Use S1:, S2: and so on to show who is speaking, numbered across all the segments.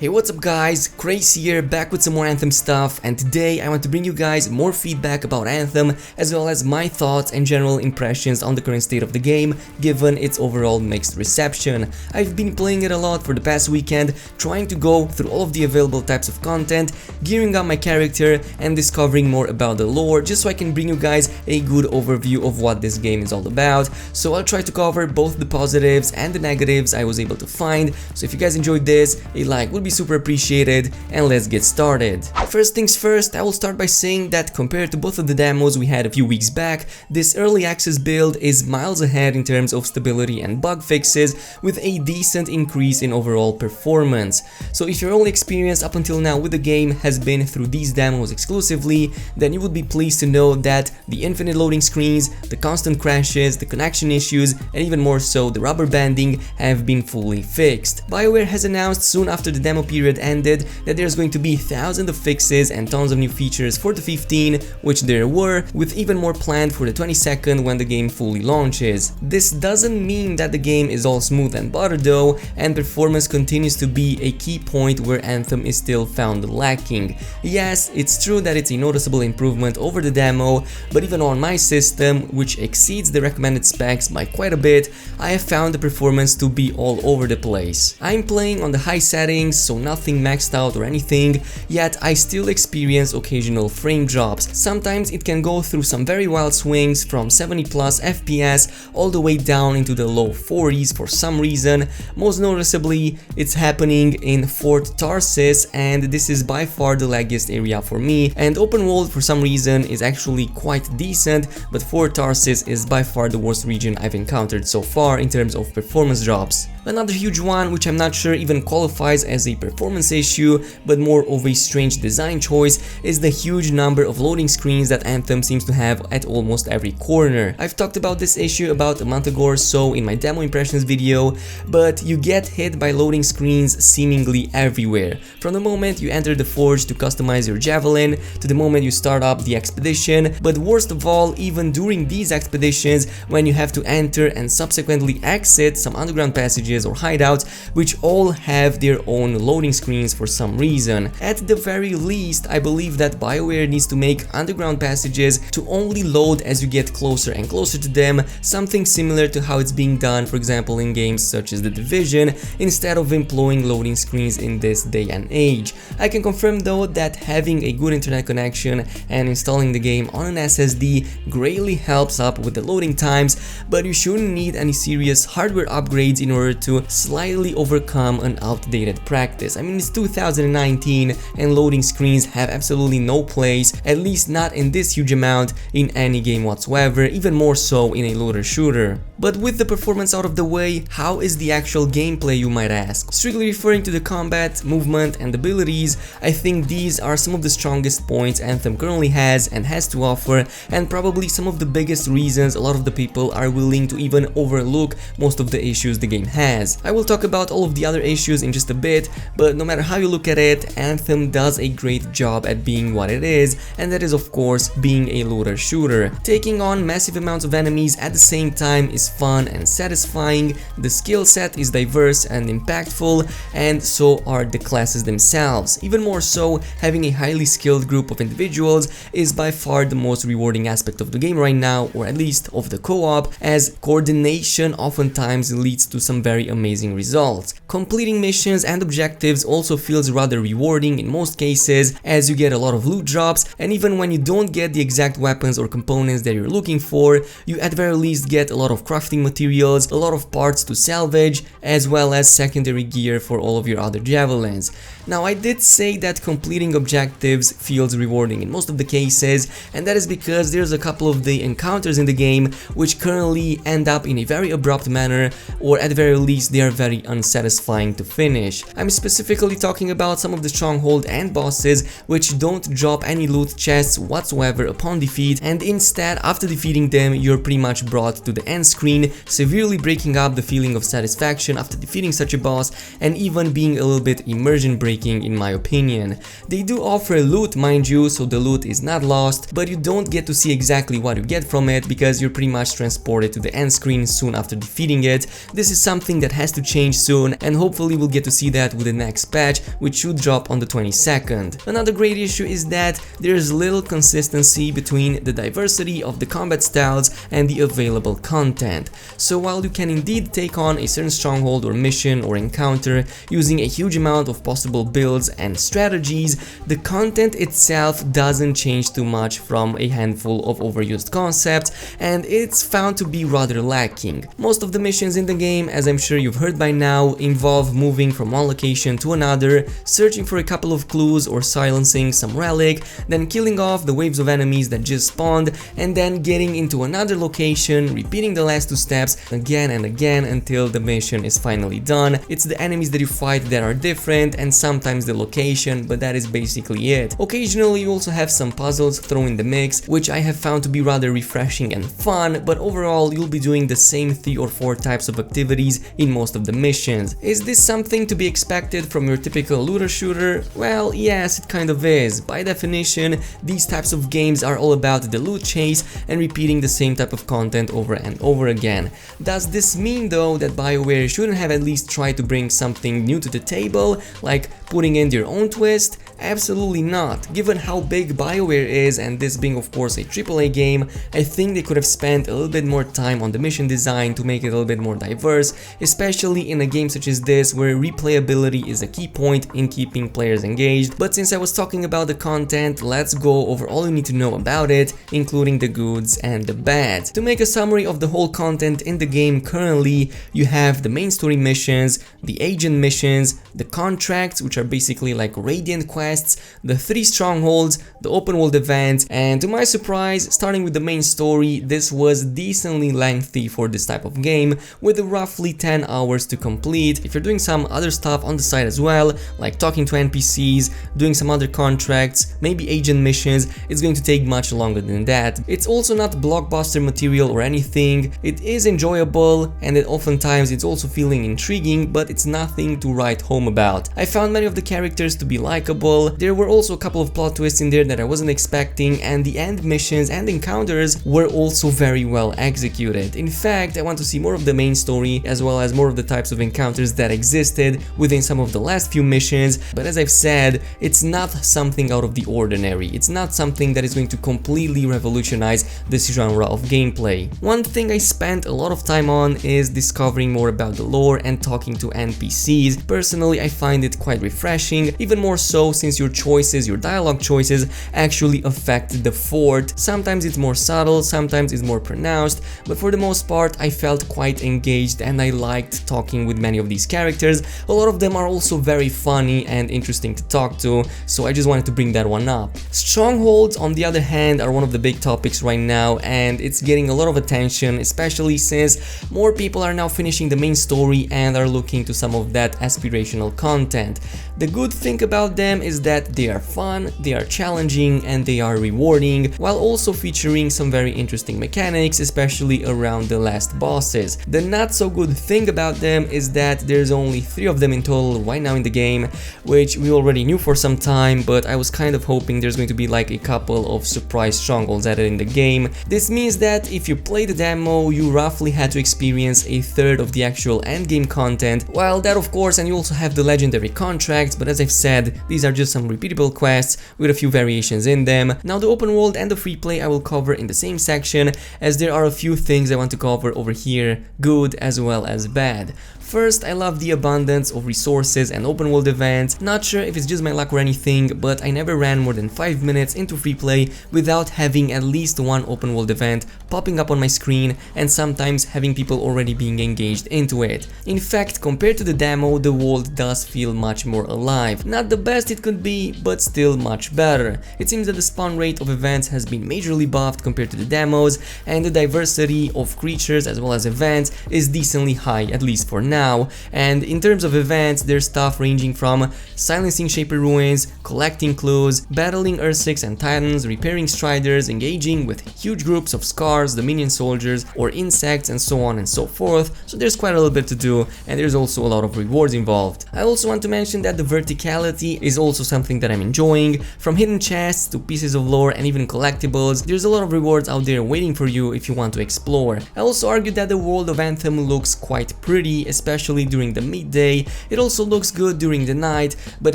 S1: Hey, what's up guys, Crazy here, back with some more Anthem stuff, and today I want to bring you guys more feedback about Anthem as well as my thoughts and general impressions on the current state of the game given its overall mixed reception. I've been playing it a lot for the past weekend, trying to go through all of the available types of content, gearing up my character and discovering more about the lore just so I can bring you guys a good overview of what this game is all about. So I'll try to cover both the positives and the negatives I was able to find, so if you guys enjoyed this, a like would be super appreciated, and let's get started. First things first, I will start by saying that compared to both of the demos we had a few weeks back, this early access build is miles ahead in terms of stability and bug fixes, with a decent increase in overall performance. So if your only experience up until now with the game has been through these demos exclusively, then you would be pleased to know that the infinite loading screens, the constant crashes, the connection issues, and even more so the rubber banding have been fully fixed. BioWare has announced soon after the demo period ended that there's going to be thousands of fixes and tons of new features for the 15, which there were, with even more planned for the 22nd when the game fully launches. This doesn't mean that the game is all smooth and butter though, and performance continues to be a key point where Anthem is still found lacking. Yes, it's true that it's a noticeable improvement over the demo, but even on my system, which exceeds the recommended specs by quite a bit, I have found the performance to be all over the place. I'm playing on the high settings, so nothing maxed out or anything, yet I still experience occasional frame drops. Sometimes it can go through some very wild swings from 70 plus FPS all the way down into the low 40s for some reason. Most noticeably, it's happening in Fort Tarsis, and this is by far the laggiest area for me, and open world for some reason is actually quite decent, but Fort Tarsis is by far the worst region I've encountered so far in terms of performance drops. Another huge one, which I'm not sure even qualifies as a performance issue, but more of a strange design choice, is the huge number of loading screens that Anthem seems to have at almost every corner. I've talked about this issue about a month ago or so in my demo impressions video, but you get hit by loading screens seemingly everywhere. From the moment you enter the forge to customize your javelin, to the moment you start up the expedition, but worst of all, even during these expeditions when you have to enter and subsequently exit some underground passages or hideouts, which all have their own loading screens for some reason. At the very least, I believe that BioWare needs to make underground passages to only load as you get closer and closer to them, something similar to how it's being done, for example, in games such as The Division, instead of employing loading screens in this day and age. I can confirm though that having a good internet connection and installing the game on an SSD greatly helps up with the loading times, but you shouldn't need any serious hardware upgrades in order to slightly overcome an outdated practice. I mean, it's 2019 and loading screens have absolutely no place, at least not in this huge amount, in any game whatsoever, even more so in a loader shooter. But with the performance out of the way, how is the actual gameplay, you might ask? Strictly referring to the combat, movement and abilities, I think these are some of the strongest points Anthem currently has and has to offer, and probably some of the biggest reasons a lot of the people are willing to even overlook most of the issues the game has. I will talk about all of the other issues in just a bit, but no matter how you look at it, Anthem does a great job at being what it is, and that is of course being a loader shooter. Taking on massive amounts of enemies at the same time is fun and satisfying, the skill set is diverse and impactful, and so are the classes themselves. Even more so, having a highly skilled group of individuals is by far the most rewarding aspect of the game right now, or at least of the co-op, as coordination oftentimes leads to some very amazing results. Completing missions and objectives also feels rather rewarding in most cases, as you get a lot of loot drops, and even when you don't get the exact weapons or components that you're looking for, you at very least get a lot of crafting materials, a lot of parts to salvage, as well as secondary gear for all of your other javelins. Now, I did say that completing objectives feels rewarding in most of the cases, and that is because there's a couple of the encounters in the game which currently end up in a very abrupt manner, or at the very least they are very unsatisfying to finish. I'm specifically talking about some of the stronghold and bosses which don't drop any loot chests whatsoever upon defeat, and instead after defeating them you're pretty much brought to the end screen screen, severely breaking up the feeling of satisfaction after defeating such a boss, and even being a little bit immersion breaking in my opinion. They do offer loot, mind you, so the loot is not lost, but you don't get to see exactly what you get from it because you're pretty much transported to the end screen soon after defeating it. This is something that has to change soon, and hopefully we'll get to see that with the next patch, which should drop on the 22nd. Another great issue is that there's little consistency between the diversity of the combat styles and the available content. So while you can indeed take on a certain stronghold or mission or encounter using a huge amount of possible builds and strategies, the content itself doesn't change too much from a handful of overused concepts, and it's found to be rather lacking. Most of the missions in the game, as I'm sure you've heard by now, involve moving from one location to another, searching for a couple of clues or silencing some relic, then killing off the waves of enemies that just spawned, and then getting into another location, repeating the last two steps again and again until the mission is finally done. It's the enemies that you fight that are different, and sometimes the location, but that is basically it. Occasionally you also have some puzzles thrown in the mix, which I have found to be rather refreshing and fun, but overall you'll be doing the same 3 or 4 types of activities in most of the missions. Is this something to be expected from your typical looter shooter? Well, yes, it kind of is. By definition, these types of games are all about the loot chase and repeating the same type of content over and over again. Does this mean though that BioWare shouldn't have at least tried to bring something new to the table, like putting in their own twist? Absolutely not. Given how big BioWare is, and this being of course a AAA game, I think they could have spent a little bit more time on the mission design to make it a little bit more diverse, especially in a game such as this where replayability is a key point in keeping players engaged. But since I was talking about the content, let's go over all you need to know about it, including the goods and the bads. To make a summary of the whole content in the game currently, you have the main story missions, the agent missions, the contracts, which are basically like Radiant quests, the 3 strongholds, the open world events, and to my surprise, starting with the main story, this was decently lengthy for this type of game, with roughly 10 hours to complete. If you're doing some other stuff on the side as well, like talking to NPCs, doing some other contracts, maybe agent missions, it's going to take much longer than that. It's also not blockbuster material or anything. It is enjoyable, and oftentimes it's also feeling intriguing, but it's nothing to write home about. I found many of the characters to be likable. There were also a couple of plot twists in there that I wasn't expecting, and the end missions and encounters were also very well executed. In fact, I want to see more of the main story as well as more of the types of encounters that existed within some of the last few missions, but as I've said, it's not something out of the ordinary. It's not something that is going to completely revolutionize this genre of gameplay. One thing I spent a lot of time on is discovering more about the lore and talking to NPCs. Personally, I find it quite refreshing, even more so since your choices, your dialogue choices, actually affect the fort. Sometimes it's more subtle, sometimes it's more pronounced, but for the most part I felt quite engaged and I liked talking with many of these characters. A lot of them are also very funny and interesting to talk to, so I just wanted to bring that one up. Strongholds, on the other hand, are one of the big topics right now, and it's getting a lot of attention, especially since more people are now finishing the main story and are looking to some of that aspirational content. The good thing about them is that they are fun, they are challenging, and they are rewarding, while also featuring some very interesting mechanics, especially around the last bosses. The not so good thing about them is that there's only 3 of them in total right now in the game, which we already knew for some time, but I was kind of hoping there's going to be like a couple of surprise strongholds added in the game. This means that if you play the demo, you roughly had to experience a third of the actual endgame content, while that of course, and you also have the legendary contracts, but as I've said, these are just some repeatable quests with a few variations in them. Now the open world and the free play I will cover in the same section, as there are a few things I want to cover over here, good as well as bad. First, I love the abundance of resources and open world events. Not sure if it's just my luck or anything, but I never ran more than 5 minutes into free play without having at least one open world event popping up on my screen, and sometimes having people already being engaged into it. In fact, compared to the demo, the world does feel much more alive. Not the best it could be, but still much better. It seems that the spawn rate of events has been majorly buffed compared to the demos, and the diversity of creatures as well as events is decently high, at least for now. now. And in terms of events, there's stuff ranging from silencing Shaper ruins, collecting clues, battling Ursics and Titans, repairing Striders, engaging with huge groups of Scars, Dominion soldiers, or insects, and so on and so forth. So there's quite a little bit to do, and there's also a lot of rewards involved. I also want to mention that the verticality is also something that I'm enjoying. From hidden chests to pieces of lore and even collectibles, there's a lot of rewards out there waiting for you if you want to explore. I also argue that the world of Anthem looks quite pretty, especially during the midday. It also looks good during the night, but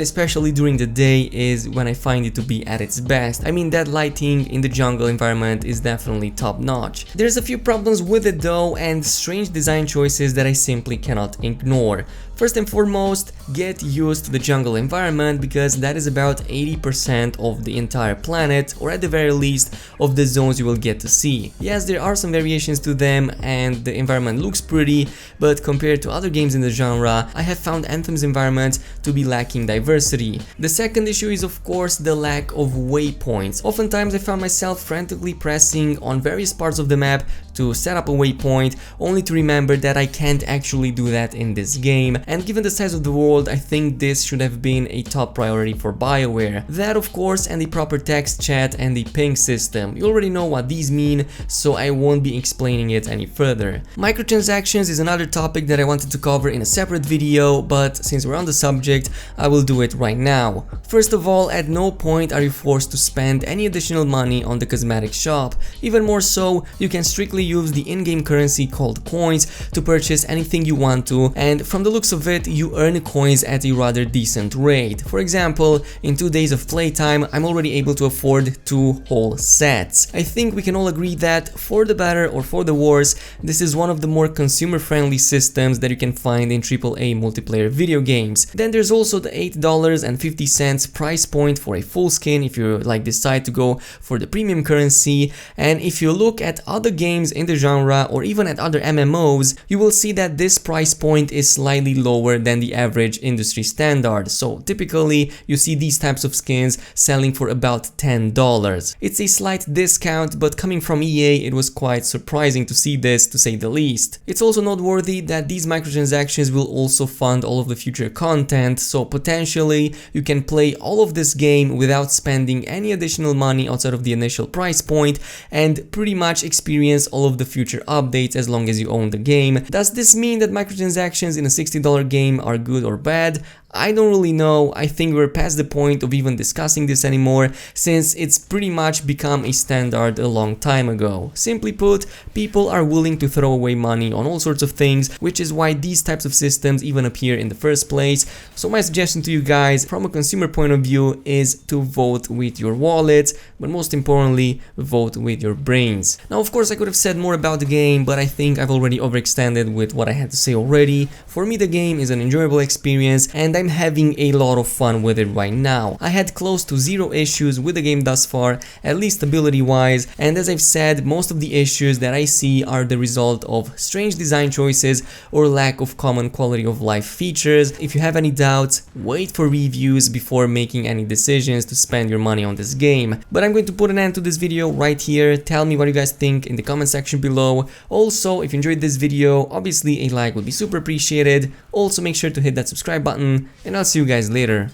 S1: especially during the day is when I find it to be at its best. I mean, that lighting in the jungle environment is definitely top notch. There's a few problems with it though, and strange design choices that I simply cannot ignore. First and foremost, get used to the jungle environment, because that is about 80% of the entire planet, or at the very least of the zones you will get to see. Yes, there are some variations to them and the environment looks pretty, but compared to other games in the genre, I have found Anthem's environment to be lacking diversity. The second issue is of course the lack of waypoints. Oftentimes I found myself frantically pressing on various parts of the map to set up a waypoint, only to remember that I can't actually do that in this game. And given the size of the world, I think this should have been a top priority for BioWare. That of course, and the proper text chat and the ping system. You already know what these mean, so I won't be explaining it any further. Microtransactions is another topic that I wanted to cover in a separate video, but since we're on the subject, I will do it right now. First of all, at no point are you forced to spend any additional money on the cosmetic shop. Even more so, you can strictly use the in-game currency called coins to purchase anything you want to, and from the looks of it, you earn coins at a rather decent rate. For example, in 2 days of playtime, I'm already able to afford 2 whole sets. I think we can all agree that, for the better or for the worse, this is one of the more consumer-friendly systems that you can find in AAA multiplayer video games. Then there's also the $8.50 price point for a full skin if you decide to go for the premium currency, and if you look at other games in the genre or even at other MMOs, you will see that this price point is slightly lower than the average industry standard. So typically you see these types of skins selling for about $10. It's a slight discount, but coming from EA, it was quite surprising to see this, to say the least. It's also noteworthy that these microtransactions will also fund all of the future content, so potentially you can play all of this game without spending any additional money outside of the initial price point and pretty much experience all of the future updates as long as you own the game. Does this mean that microtransactions in a $60 game are good or bad? I don't really know. I think we're past the point of even discussing this anymore, since it's pretty much become a standard a long time ago. Simply put, people are willing to throw away money on all sorts of things, which is why these types of systems even appear in the first place. So my suggestion to you guys, from a consumer point of view, is to vote with your wallet, but most importantly, vote with your brains. Now of course I could have said more about the game, but I think I've already overextended with what I had to say already. For me, the game is an enjoyable experience, and I'm having a lot of fun with it right now. I had close to 0 issues with the game thus far, at least ability wise, and as I've said, most of the issues that I see are the result of strange design choices or lack of common quality of life features. If you have any doubts, wait for reviews before making any decisions to spend your money on this game. But I'm going to put an end to this video right here. Tell me what you guys think in the comment section below. Also, if you enjoyed this video, obviously a like would be super appreciated. Also make sure to hit that subscribe button, and I'll see you guys later.